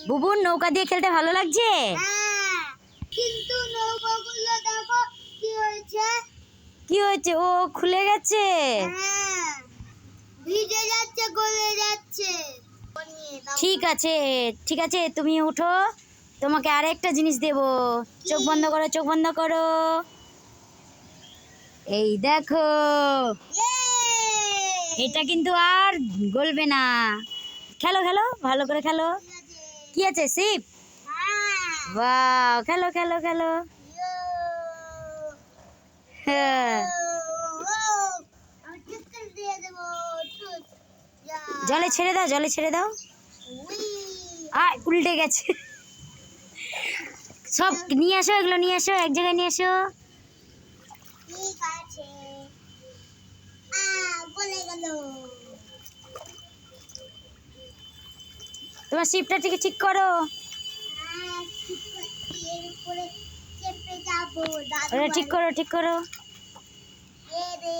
বুবুর নৌকা দিয়ে খেলতে ভালো লাগছে? কিন্তু নৌকাগুলো দেখো কি হয়েছে। কি হয়েছে? ও খুলে গেছে। ভিজে যাচ্ছে, গলে যাচ্ছে। ঠিক আছে, ঠিক আছে, তুমি উঠো, তোমাকে আরেকটা জিনিস দেব। চোখ বন্ধ করো, চোখ বন্ধ করো। এই দেখো, এটা কিন্তু আর গলবে না। খেলো খেলো, ভালো করে খেলো। কি আছে? শিপ। বাহ, খেলো খেলো খেলো। হ্যাঁ, জলে ছেড়ে দাও, জলে ছেড়ে দাও। উল্টে গেছে। সব নিয়ে আসো, এগুলো নিয়ে আসো, এক জায়গায় নিয়ে আসো। ঠিক আছে। গলে গেল। তোমার শিপটা ঠিক করো। এর উপরে চেপে যাবো। ওটা ঠিক করো, ঠিক করো। এ রে,